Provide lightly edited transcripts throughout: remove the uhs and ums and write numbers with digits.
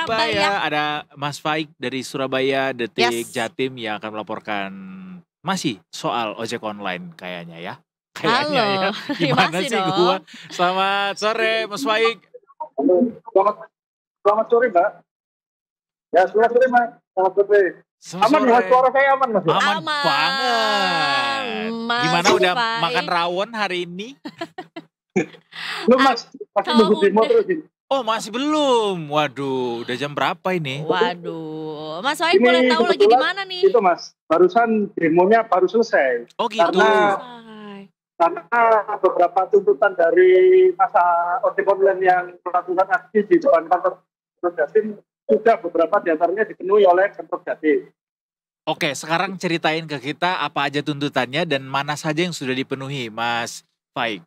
Surabaya. Ada Mas Faik dari Surabaya, Detik Yes. Jatim yang akan melaporkan masih soal ojek online kayaknya ya. Halo, Kayaknya ya. ya Gimana masih sih gua? dong. Selamat sore Mas Faik. Selamat sore, Mbak. Ya, selamat sore, Mas. Selamat sore. Selamat Aman ya, sore. suara saya aman, Mas? Ya? Aman Aman, banget. Mas Gimana udah Faik. makan rawon hari ini? Belum, Mas. Masih Kalau nunggu demo udah- terus ini. Oh masih belum. Waduh, udah jam berapa ini? Waduh, Mas Faik Ini boleh tahu lagi di kebetulan mana nih? Itu, Mas. Barusan demonya baru selesai. Oh gitu. Karena beberapa tuntutan dari masa ojek online yang melakukan aksi di depan kantor Jatim sudah beberapa diantaranya dipenuhi oleh kantor Jatim. Oke, sekarang ceritain ke kita apa aja tuntutannya dan mana saja yang sudah dipenuhi, Mas Faik.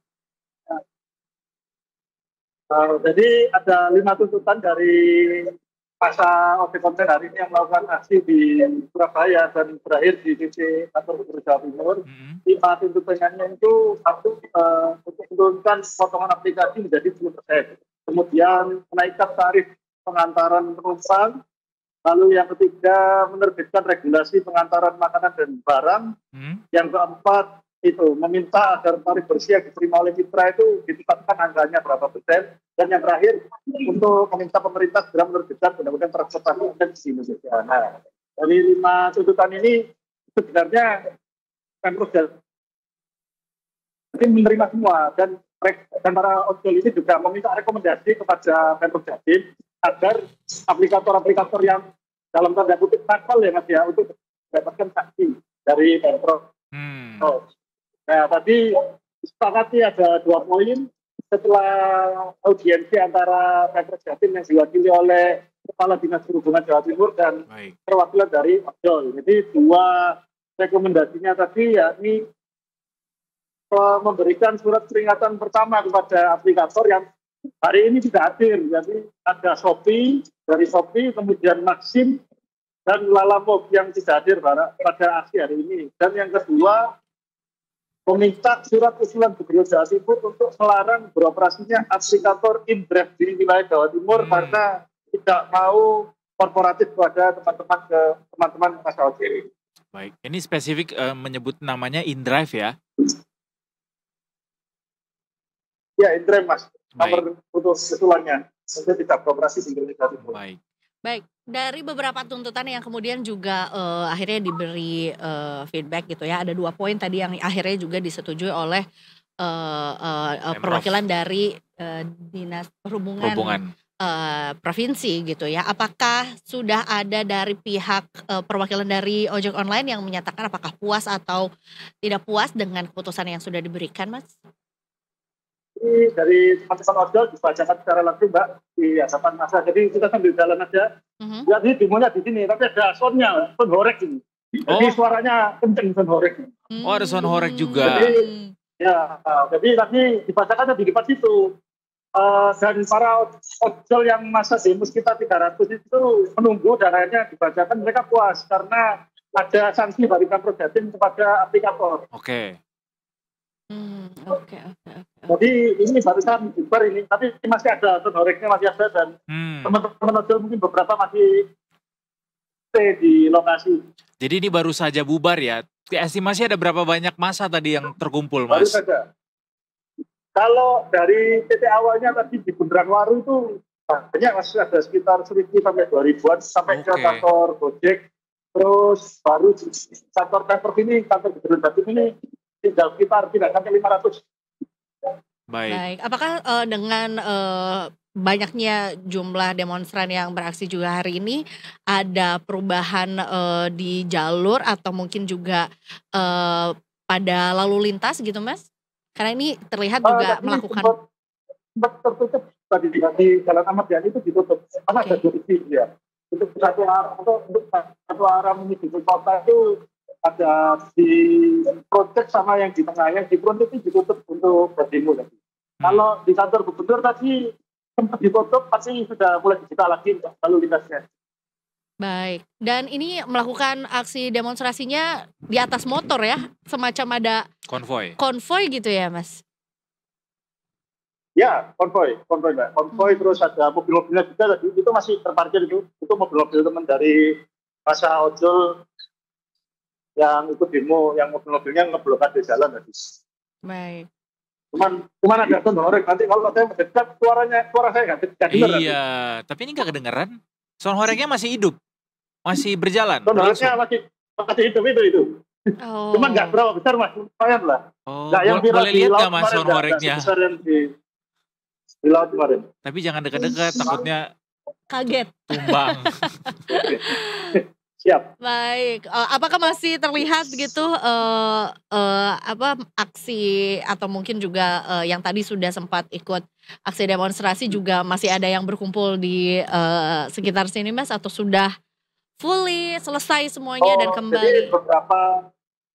Jadi ada 5 tuntutan dari masa ojek online hari ini yang melakukan aksi di Surabaya dan berakhir di sisi kantor Gubernur Jawa Timur. 5 tuntutannya itu satu untuk menurunkan potongan aplikasi menjadi 10%. Kemudian menaikkan tarif pengantaran penumpang. Lalu yang ketiga menerbitkan regulasi pengantaran makanan dan barang. Yang keempat itu meminta agar tarif bersih yang diterima oleh mitra itu ditetapkan angkanya berapa persen. Dan yang terakhir untuk meminta pemerintah segera menerbitkan undang-undang transportasi online di Indonesia. Nah, dari 5 tuntutan ini sebenarnya Pemprov Jatim menerima semua dan para ojol ini juga meminta rekomendasi kepada Pemprov Jatim agar aplikator-aplikator yang dalam tanda kutip nakal ya Mas ya untuk mendapatkan sanksi dari Pemprov. Nah tadi disepakati ada 2 poin setelah audiensi antara Pemprov Jatim yang diwakili oleh Kepala Dinas Perhubungan Jawa Timur dan perwakilan dari ojol. Jadi 2 rekomendasinya tadi yakni memberikan surat peringatan pertama kepada aplikator yang hari ini tidak hadir. Jadi ada Shopee, dari Shopee, kemudian Maxim, dan Lalamove yang tidak hadir pada aksi hari ini. Dan yang kedua, meminta surat usulan Gubernur Jawa Timur untuk melarang beroperasinya aplikator InDrive di wilayah Jawa Timur karena tidak mau korporatif kepada teman-teman masyarakat ojek. Baik, ini spesifik menyebut namanya InDrive ya? Ya, InDrive Mas. Nomor untuk usulannya. Untuk tidak beroperasi di Jawa Timur. Baik, dari beberapa tuntutan yang kemudian juga akhirnya diberi feedback gitu ya, ada 2 poin tadi yang akhirnya juga disetujui oleh perwakilan dari Dinas Perhubungan provinsi gitu ya. Apakah sudah ada dari pihak perwakilan dari ojek online yang menyatakan apakah puas atau tidak puas dengan keputusan yang sudah diberikan, Mas? Dari teman-teman ojol dibacakan secara langsung Mbak di hadapan masa. Jadi kita sambil jalan aja. Jadi demonya di sini, tapi ada soundnya, sound horeg ini. Jadi suaranya kenceng sound horeg. Oh ada sound horeg juga. Jadi tadi dibacakan di depan situ. Dan para ojol yang masa demo sekitar 300 itu menunggu dan akhirnya dibacakan mereka puas karena ada sanksi dari Pemprov Jatim kepada aplikator. Oke. Jadi ini barusan bubar ini, tapi masih ada sound horegnya masih ada dan teman-teman ojol mungkin beberapa masih stay di lokasi. Jadi ini baru saja bubar ya? Estimasi ada berapa banyak massa tadi yang terkumpul, Mas? Baru saja. Kalau dari titik awalnya tadi di Bundaran Waru itu banyak masih ada sekitar 1.000 sampai 2.000-an sampai ke kantor Gojek. Terus baru di kantor Pemprov ini, kantor Gubernur Jatim ini tinggal sekitar tidak sampai 500. Baik. Apakah dengan banyaknya jumlah demonstran yang beraksi juga hari ini ada perubahan di jalur atau mungkin juga pada lalu lintas gitu Mas? Karena ini terlihat juga melakukan sempat tertutup tadi di Jalan Ahmad Yani itu ditutup karena ada 2 titik ya. Untuk satu arah menuju ke kota itu ada di project sama yang di tengahnya di front itu ditutup untuk berdemo tadi. Kalau di kantor gubernur tadi sempat ditutup, pasti sudah mulai dibuka lagi lalu lintasnya. Baik, dan ini melakukan aksi demonstrasinya di atas motor ya, semacam ada konvoy gitu ya Mas? Ya, konvoy Mbak. Konvoy terus ada mobil-mobilnya juga tadi, itu masih terparkir itu mobil-mobil teman dari masa ojol yang ikut demo, yang mobil-mobilnya ngeblokade jalan tadi. Baik. Cuman ada sound horeg, nanti kalau saya mendekat suara saya nggak dengar. Iya, tapi ini nggak kedengeran. Sound horegnya masih hidup, masih berjalan. Sound horegnya masih hidup itu. Oh. Cuman nggak berapa besar Mas, lumayan lah. Oh, yang boleh lihat nggak Mas kemarin, sound horegnya? besar yang di laut kemarin. Tapi jangan dekat-dekat, takutnya Kaget. tumbang. Siap. Baik, apakah masih terlihat gitu aksi atau mungkin juga yang tadi sudah sempat ikut aksi demonstrasi juga masih ada yang berkumpul di sekitar sini Mas, atau sudah fully selesai semuanya dan kembali?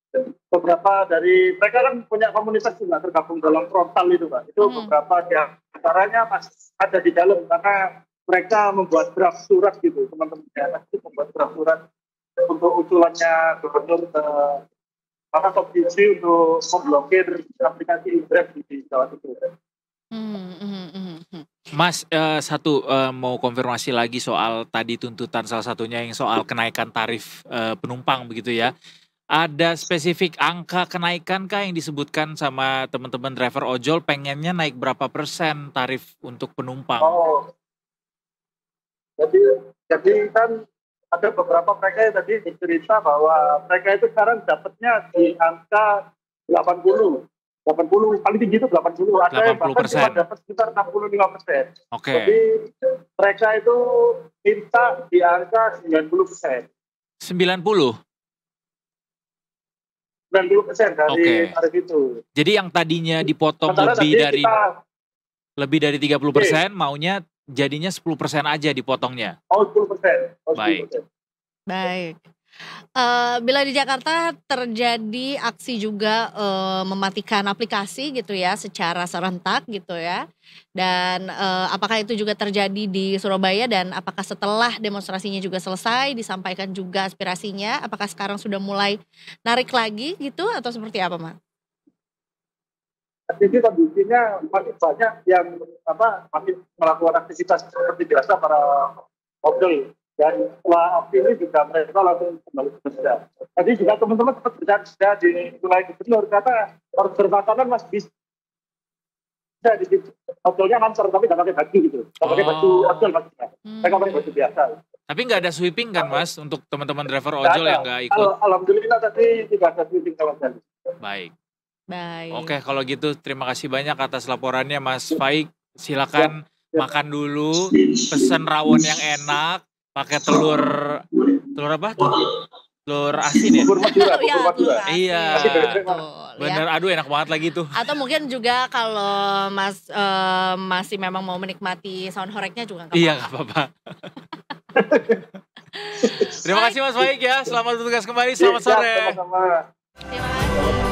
Jadi beberapa dari mereka kan punya komunitas juga tergabung dalam frontal itu Pak. Itu beberapa di antaranya masih ada di dalam karena mereka membuat draft surat gitu, teman-teman itu membuat draft surat untuk usulannya gubernur ke Komisi untuk memblokir aplikasi Grab di Jawa Timur. Mas, mau konfirmasi lagi soal tadi tuntutan salah satunya yang soal kenaikan tarif penumpang begitu ya. Ada spesifik angka kenaikan kah yang disebutkan sama teman-teman driver ojol, pengennya naik berapa persen tarif untuk penumpang? Oh, jadi kan ada beberapa mereka yang tadi bercerita bahwa mereka itu sekarang dapatnya di angka 80, paling tinggi itu 80. Ada yang bahkan cuma dapat sekitar 65%. Oke. Jadi mereka itu minta di angka 90%. 90% dari tarif itu. Jadi yang tadinya dipotong lebih dari 30%, maunya jadinya 10% aja dipotongnya. Oh, 10%. Baik. Bila di Jakarta terjadi aksi juga mematikan aplikasi gitu ya secara serentak gitu ya, dan apakah itu juga terjadi di Surabaya, dan apakah setelah demonstrasinya juga selesai disampaikan juga aspirasinya, apakah sekarang sudah mulai narik lagi gitu atau seperti apa Mas? Jadi kondisinya masih banyak yang masih melakukan aktivitas seperti biasa para ojol. Dan setelah aksi ini juga mereka langsung kembali bekerja. Tadi juga teman-teman sempat bekerja di wilayah gubernur karena order makanan masih bisa di ojolnya ngantor tapi nggak pakai baju gitu, nggak pakai baju ojol maksudnya. Mereka pakai baju biasa. Tapi nggak ada sweeping kan Mas untuk teman-teman driver ojol yang nggak ikut? Alhamdulillah tadi tidak ada sweeping sama sekali. Baik. Baik. Oke, kalau gitu terima kasih banyak atas laporannya Mas Faik. Silakan makan dulu, pesen rawon yang enak. Pakai telur apa? Telur asin ya? Telur Madura. Iya. Bener, aduh enak banget lagi tuh. Atau mungkin juga kalau Mas masih memang mau menikmati sound horegnya juga nggak apa-apa. Iya, nggak apa-apa. Terima kasih Mas Faik ya. Selamat bertugas kembali. Selamat sore. Terima kasih.